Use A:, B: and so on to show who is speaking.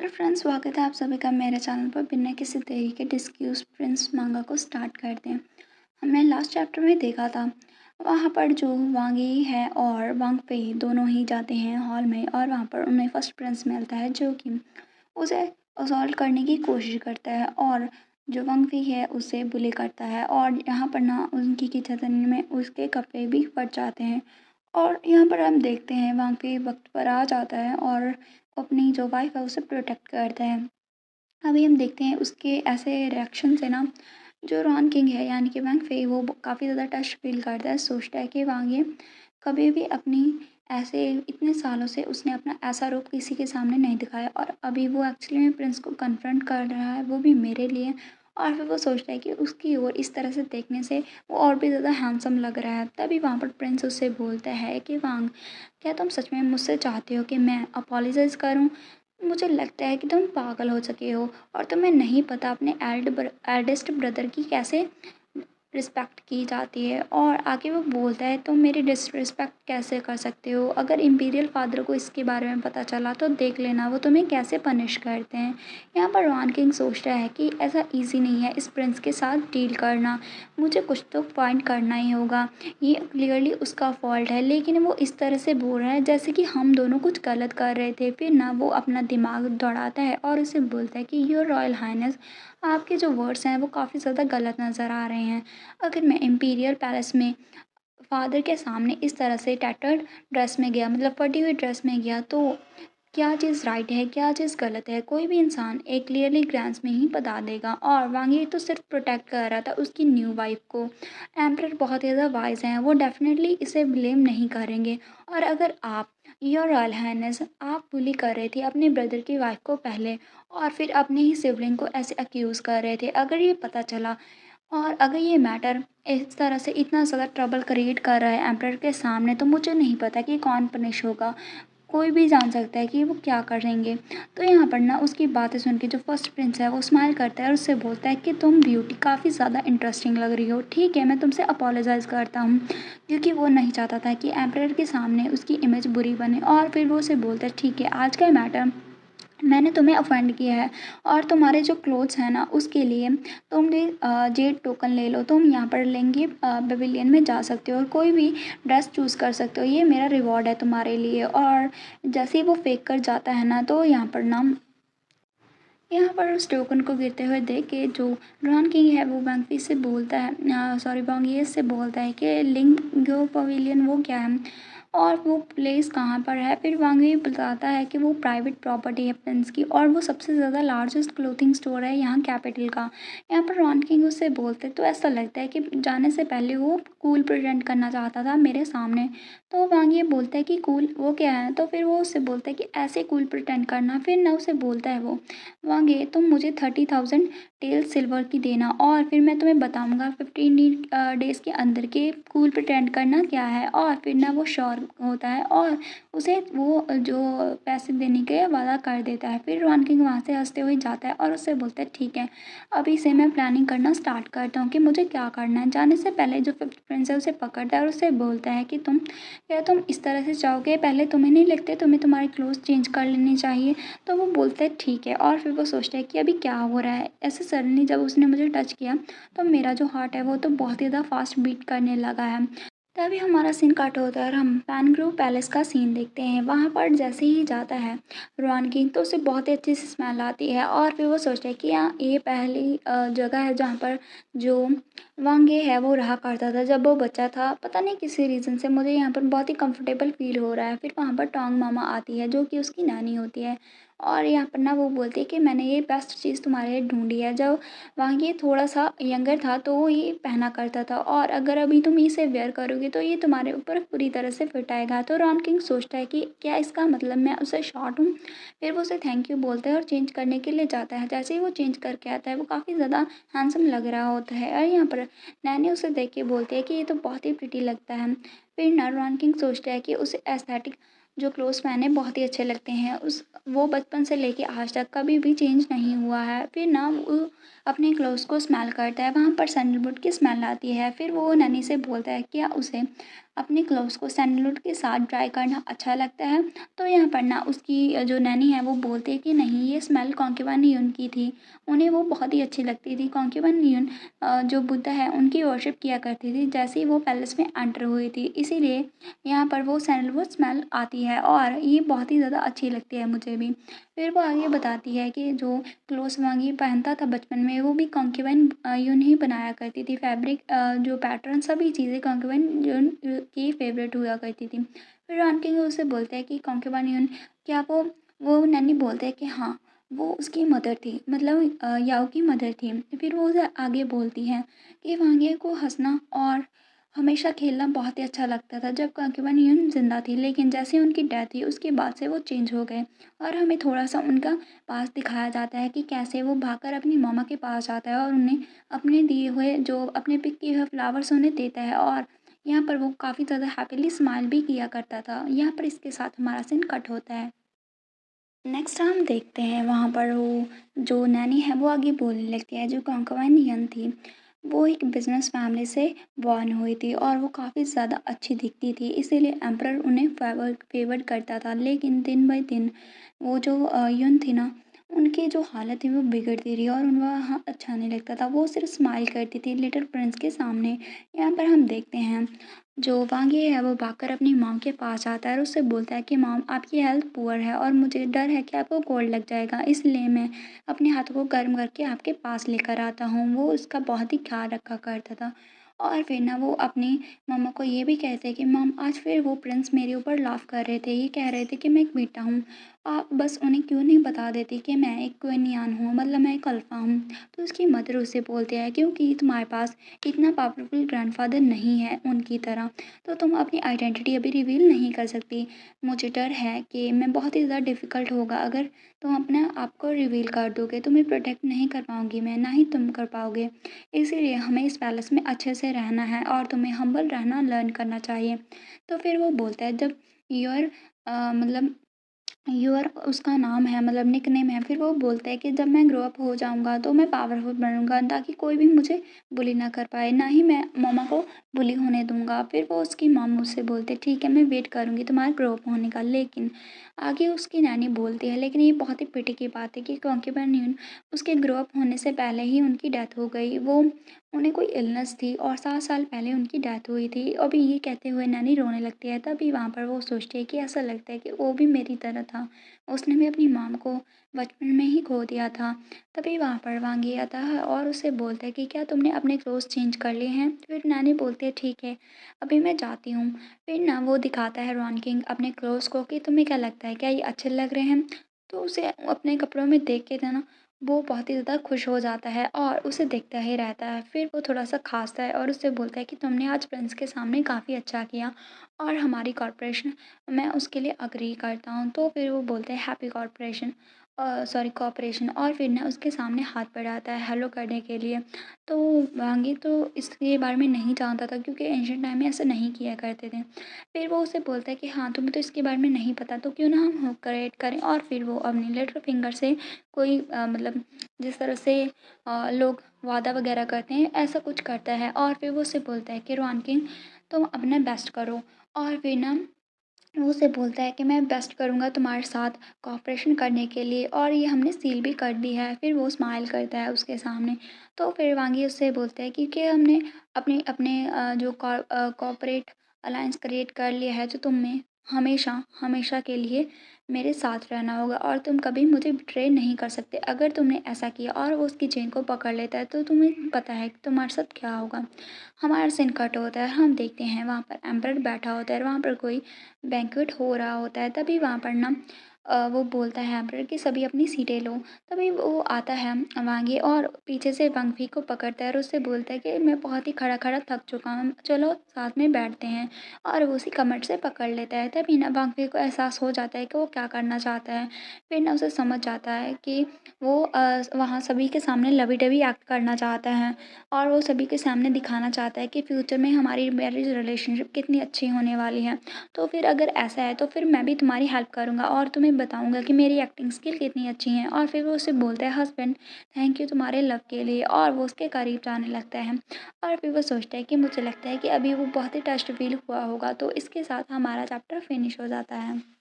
A: Hello friends, स्वागत है आप सभी का मेरे चैनल पर। बिना किसी देरी के डिस्क्यूज प्रिंस मांगा को स्टार्ट करते हैं। हमने लास्ट चैप्टर में देखा था, वहाँ पर जो वांग यी है और वांग फे दोनों ही जाते हैं हॉल में और वहाँ पर उन्हें फर्स्ट प्रिंस मिलता है जो कि उसे असॉल्ट करने की कोशिश करता है और जो वांग फे है उसे बुली करता है और यहाँ पर ना उनकी खींचातानी में उसके कपड़े भी फट जाते हैं। और यहाँ पर हम देखते हैं वांग फे वक्त पर आ जाता है और अपनी जो वाइफ है उसे प्रोटेक्ट करता है। अभी हम देखते हैं उसके ऐसे रिएक्शन से ना जो रॉन किंग है यानी कि वांग फे वो काफ़ी ज़्यादा टच फील करता है। सोचता है कि वांग ये कभी भी अपनी ऐसे इतने सालों से उसने अपना ऐसा रूप किसी के सामने नहीं दिखाया और अभी वो एक्चुअली में प्रिंस को कन्फ्रंट कर रहा है, वो भी मेरे लिए। और फिर वो सोचता है कि उसकी ओर इस तरह से देखने से वो और भी ज़्यादा हैंडसम लग रहा है। तभी वहाँ पर प्रिंस उससे बोलता है कि वांग, क्या तुम सच में मुझसे चाहते हो कि मैं अपोलोजाइज़ करूँ? मुझे लगता है कि तुम पागल हो चुके हो और तुम्हें नहीं पता अपने एल्डेस्ट ब्रदर की कैसे रिस्पेक्ट की जाती है। और आगे वो बोलता है तुम मेरी डिसरिस्पेक्ट कैसे कर सकते हो? अगर इम्पीरियल फादर को इसके बारे में पता चला तो देख लेना वो तुम्हें कैसे पनिश करते हैं। यहाँ पर रॉन किंग सोचता है कि ऐसा इजी नहीं है इस प्रिंस के साथ डील करना, मुझे कुछ तो पॉइंट करना ही होगा। ये क्लियरली उसका फॉल्ट है लेकिन वो इस तरह से बोल रहा है जैसे कि हम दोनों कुछ गलत कर रहे थे। फिर ना वो अपना दिमाग दौड़ाता है और उसे बोलता है कि योर रॉयल हाइनेस, आपके जो वर्ड्स हैं वो काफ़ी ज़्यादा गलत नज़र आ रहे हैं। अगर मैं इम्पीरियल पैलेस में फादर के सामने इस तरह से टैटर्ड ड्रेस में गया, मतलब फटी हुई ड्रेस में गया, तो क्या चीज़ राइट है क्या चीज़ गलत है कोई भी इंसान एक क्लियरली ग्लैंस में ही बता देगा। और वांगी तो सिर्फ प्रोटेक्ट कर रहा था उसकी न्यू वाइफ को। एम्परर बहुत ही ज़्यादा वाइज हैं, वो डेफिनेटली इसे ब्लेम नहीं करेंगे। और अगर आप, योर रॉयल हाइनेस, आप बुली कर रहे थे अपने ब्रदर की वाइफ को पहले और फिर अपने ही सिबलिंग को ऐसे अक्यूज़ कर रहे थे, अगर ये पता चला और अगर ये मैटर इस तरह से इतना ज़्यादा ट्रबल क्रिएट कर रहा है एम्परर के सामने, तो मुझे नहीं पता कि कौन पनिश होगा। कोई भी जान सकता है कि वो क्या करेंगे। तो यहाँ पर ना उसकी बातें सुन के जो फर्स्ट प्रिंस है वो स्माइल करता है और उससे बोलता है कि तुम ब्यूटी काफ़ी ज़्यादा इंटरेस्टिंग लग रही हो, ठीक है मैं तुमसे अपोलोजाइज़ करता हूँ। क्योंकि वो नहीं चाहता था कि एम्परर के सामने उसकी इमेज बुरी बने। और फिर वो उसे बोलता है ठीक है, आज का मैटर मैंने तुम्हें ऑफेंड किया है और तुम्हारे जो क्लोथ्स हैं ना उसके लिए तुम जेड टोकन ले लो, तुम यहाँ पर लेंगे पवेलियन में जा सकते हो और कोई भी ड्रेस चूज़ कर सकते हो, ये मेरा रिवॉर्ड है तुम्हारे लिए। और जैसे ही वो फेंक कर जाता है ना तो यहाँ पर उस टोकन को गिरते हुए देख के जो रॉन किंग है वो वांग से बोलता है, सॉरी वांग ये से बोलता है कि लिंगो पवेलियन वो क्या है और वो प्लेस कहाँ पर है। फिर वांग ये बताता है कि वो प्राइवेट प्रॉपर्टी है प्रिंस की और वो सबसे ज़्यादा लार्जेस्ट क्लोथिंग स्टोर है यहाँ कैपिटल का। यहाँ पर रॉन किंग उससे बोलते तो ऐसा लगता है कि जाने से पहले वो कूल प्रेजेंट करना चाहता था मेरे सामने। तो वांग ये बोलता है कि कूल वो क्या है, तो फिर वो उससे बोलता है कि ऐसे कूल प्रिटेंड करना। फिर ना उसे बोलता है वो, वांगे तुम मुझे 30,000 टेल सिल्वर की देना और फिर मैं तुम्हें बताऊंगा 15 डेज़ के अंदर के कूल प्रिटेंड करना क्या है। और फिर ना वो श्योर होता है और उसे वो जो पैसे देने के वादा कर देता है। फिर रॉन किंग वहाँ से हंसते हुए जाता है और उससे बोलता है ठीक है, अभी से मैं प्लानिंग करना स्टार्ट करता हूँ कि मुझे क्या करना है। जाने से पहले जो फिफ्थ प्रिंस है उसे पकड़ता है और उससे बोलता है कि तुम इस तरह से जाओगे, पहले तुम्हें नहीं लगते तुम्हें तुम्हारे क्लोथ चेंज कर लेनी चाहिए। तो वो बोलता है ठीक है और फिर वो सोचता है कि अभी क्या हो रहा है। ऐसे सडनली जब उसने मुझे टच किया तो मेरा जो हार्ट है वो तो बहुत ही ज़्यादा फास्ट बीट करने लगा है। तभी हमारा सीन कट होता है और हम पैनग्रोव पैलेस का सीन देखते हैं। वहाँ पर जैसे ही जाता है रॉन किंग तो उसे बहुत ही अच्छी सी स्मेल आती है और फिर वो सोचता है कि यहाँ ये पहली जगह है जहाँ पर जो वांगे है वो रहा करता था जब वो बच्चा था। पता नहीं किसी रीज़न से मुझे यहाँ पर बहुत ही कंफर्टेबल फील हो रहा है। फिर वहाँ पर टोंग मामा आती है जो कि उसकी नानी होती है और यहाँ पर ना वो बोलती है कि मैंने ये बेस्ट चीज़ तुम्हारे लिए ढूंढी है। जब वहाँ ये थोड़ा सा यंगर था तो वो ये पहना करता था और अगर अभी तुम इसे वेयर करोगे तो ये तुम्हारे ऊपर पूरी तरह से फिट आएगा। तो रॉन किंग सोचता है कि क्या इसका मतलब मैं उससे शॉर्ट हूँ। फिर वो उसे थैंक यू बोलता है और चेंज करने के लिए जाता है। जैसे ही वो चेंज करके आता है वो काफ़ी ज़्यादा हैंडसम लग रहा होता है और यहाँ पर नैनी उसे देख के बोलती है कि ये तो बहुत ही प्रिटी लगता है। फिर ना रॉन किंग सोचता है कि उसे एस्थेटिक जो क्लोथ्स पहने बहुत ही अच्छे लगते हैं, उस वो बचपन से लेके आज तक कभी भी चेंज नहीं हुआ है। फिर ना वो अपने क्लोथ्स को स्मेल करता है, वहाँ पर सैंडलवुड की स्मेल आती है। फिर वो नैनी से बोलता है क्या उसे अपने क्लोथ्स को सैंडलवुड के साथ ड्राई करना अच्छा लगता है। तो यहाँ पर ना उसकी जो नैनी है वो बोलती है कि नहीं, ये स्मेल कॉन्क्यूबाइन यून की थी। उन्हें वो बहुत ही अच्छी लगती थी। कॉन्क्यूबाइन यून जो बुद्धा है उनकी वर्शिप किया करती थी जैसे ही वो पैलेस में एंटर हुई थी, इसीलिए यहाँ पर वो सैंडलवुड स्मेल आती है और ये बहुत ही ज़्यादा अच्छी लगती है मुझे भी। फिर वो आगे बताती है कि जो क्लोथ्स वांगी पहनता था बचपन में वो भी कॉन्क्यूबाइन यून ही बनाया करती थी। फैब्रिक जो पैटर्न सभी चीज़ें कॉन्क्यूबाइन यून की फेवरेट हुआ करती थी। फिर रॉन किंग उससे बोलते हैं कि कॉन्क्यूबाइन यून क्या वो नैनी बोलते हैं कि हाँ, वो उसकी मदर थी, मतलब याओ की मदर थी। फिर वो उसे आगे बोलती है कि वांगे को हंसना और हमेशा खेलना बहुत ही अच्छा लगता था जब कांकेवन यून जिंदा थी, लेकिन जैसे उनकी डेथ हुई उसके बाद से वो चेंज हो गए। और हमें थोड़ा सा उनका पास दिखाया जाता है कि कैसे वो भागकर अपनी मामा के पास जाता है और उन्हें अपने दिए हुए जो अपने पिक किए हुए फ्लावर्स उन्हें देता है, और यहाँ पर वो काफ़ी ज़्यादा हैप्पीली स्माइल भी किया करता था। यहाँ पर इसके साथ हमारा सीन कट होता है। नेक्स्ट हम देखते हैं वहाँ पर वो जो नैनी है वो आगे बोलने लगती है। जो कॉन्कवाइन यन थी वो एक बिजनेस फैमिली से बॉर्न हुई थी और वो काफ़ी ज़्यादा अच्छी दिखती थी, इसीलिए एम्परर उन्हें फेवर करता था। लेकिन दिन बाई दिन वो जो युन थी ना, उनकी जो हालत थी वो बिगड़ती रही और उनका वहाँ अच्छा नहीं लगता था। वो सिर्फ स्माइल करती थी लिटिल प्रिंस के सामने। यहाँ पर हम देखते हैं जो वांग ये है वो भागकर अपनी मॉम के पास आता है और उससे बोलता है कि मॉम, आपकी हेल्थ पुअर है और मुझे डर है कि आपको कोल्ड लग जाएगा, इसलिए मैं अपने हाथों को गर्म करके आपके पास लेकर आता हूँ। वो उसका बहुत ही ख्याल रखा करता था। और फिर ना वो अपनी मम्मा को ये भी कहते हैं कि मॉम, आज फिर वो प्रिंस मेरे ऊपर लाफ कर रहे थे, ये कह रहे थे कि मैं एक बेटा हूँ। आप बस उन्हें क्यों नहीं बता देती कि मैं एक क्वीनियन हूँ, मतलब मैं एक अल्फा हूँ। तो उसकी मदर उसे बोलते हैं क्योंकि तुम्हारे पास इतना पावरफुल ग्रैंडफादर नहीं है उनकी तरह, तो तुम अपनी आइडेंटिटी अभी रिवील नहीं कर सकती। मुझे डर है कि मैं बहुत ही ज़्यादा डिफ़िकल्ट होगा अगर तुम अपने आप को रिवील कर दोगे, तुम्हें प्रोटेक्ट नहीं कर पाऊँगी मैं, ना ही तुम कर पाओगे। इसीलिए हमें इस पैलेस में अच्छे से रहना है और तुम्हें हम्बल रहना लर्न करना चाहिए। तो फिर वो बोलता है जब योर मतलब यूअर उसका नाम है, मतलब निकनेम है। फिर वो बोलता है कि जब मैं ग्रो अप हो जाऊँगा तो मैं पावरफुल बनूँगा ताकि कोई भी मुझे बुली ना कर पाए, ना ही मैं मम्मा को बुली होने दूँगा। फिर वो उसकी मॉम उससे बोलते ठीक है, मैं वेट करूँगी तुम्हारे ग्रो अप होने का। लेकिन आगे उसकी नैनी बोलती है लेकिन ये बहुत ही पिटी की बात है कि कॉन्क्यूबाइन यून उसके ग्रो अप होने से पहले ही उनकी डेथ हो गई। वो उन्हें कोई इलनेस थी और 7 साल पहले उनकी डेथ हुई थी। अभी ये कहते हुए नैनी रोने लगती है। तभी वहाँ पर वो सोचती है कि ऐसा लगता है कि वो भी मेरी तरह था, उसने भी अपनी मॉम को बचपन में ही खो दिया था। तभी वहाँ पर वांगी आता है और उसे बोलता है कि क्या तुमने अपने क्लोथ्स चेंज कर लिए हैं? फिर नानी बोलती है ठीक है, अभी मैं जाती हूँ। फिर ना वो दिखाता है रॉन किंग अपने क्लोथ्स को कि तुम्हें क्या लगता है, क्या ये अच्छे लग रहे हैं? तो उसे अपने कपड़ों में देख के था ना, वो बहुत ही ज़्यादा खुश हो जाता है और उसे देखता ही रहता है। फिर वो थोड़ा-सा खाँसता है और उससे बोलता है कि तुमने आज प्रिंस के सामने काफ़ी अच्छा किया और हमारी कॉर्पोरेशन, मैं उसके लिए एग्री करता हूँ। तो फिर वो बोलते हैं हैप्पी कॉर्पोरेशन, सॉरी कॉर्पोरेशन, और फिर ना उसके सामने हाथ बढ़ाता है हेलो करने के लिए। तो वांगी तो इसके बारे में नहीं जानता था क्योंकि एंशिएंट टाइम में ऐसा नहीं किया करते थे। फिर वो उसे बोलता है कि हाँ, तुम्हें तो इसके बारे में नहीं पता, तो क्यों ना हम हुक क्रिएट करें। और फिर वो अपनी लिटिल फिंगर से कोई मतलब जिस तरह से लोग वादा वगैरह करते हैं ऐसा कुछ करता है और फिर वो उससे बोलता है कि रॉन किंग, तुम अपना बेस्ट करो। और फिर ना वो उसे बोलता है कि मैं बेस्ट करूँगा तुम्हारे साथ कोऑपरेशन करने के लिए, और ये हमने सील भी कर दी है। फिर वो स्माइल करता है उसके सामने। तो फिर वांगी उससे बोलता है क्योंकि हमने अपने अपने जो कोऑपरेट अलायंस क्रिएट कर लिया है, तो तुम्हें हमेशा हमेशा के लिए मेरे साथ रहना होगा और तुम कभी मुझे बिट्रे नहीं कर सकते। अगर तुमने ऐसा किया और वो उसकी चेन को पकड़ लेता है तो तुम्हें पता है कि तुम्हारे साथ क्या होगा। हमारा सीन कट होता है, हम देखते हैं वहाँ पर एम्परर बैठा होता है और वहाँ पर कोई बैंक्वेट हो रहा होता है। तभी वहाँ पर ना वो बोलता है एम्परर कि सभी अपनी सीटें लो। तभी वो आता है वांगी और पीछे से वांगफी को पकड़ता है और उससे बोलता है कि मैं बहुत ही खड़ा खड़ा थक चुका हूँ, चलो साथ में बैठते हैं। और वो उसी कमर से पकड़ लेता है। तभी ना वांगफी को एहसास हो जाता है कि वो क्या करना चाहता है। फिर ना उसे समझ जाता है कि वो वहाँ सभी के सामने लवी डवी एक्ट करना चाहता है और वो सभी के सामने दिखाना चाहता है कि फ्यूचर में हमारी मैरिज रिलेशनशिप कितनी अच्छी होने वाली है। तो फिर अगर ऐसा है तो फिर मैं भी तुम्हारी हेल्प करूँगा और तुम्हें तुम्हें बताऊंगा कि मेरी एक्टिंग स्किल कितनी अच्छी है। और फिर वो उसे बोलता है हस्बैंड थैंक यू तुम्हारे लव के लिए, और वो उसके करीब जाने लगता है। और फिर वो सोचता है कि मुझे लगता है कि अभी वो बहुत ही टच्ड फील हुआ होगा। तो इसके साथ हमारा चैप्टर फिनिश हो जाता है।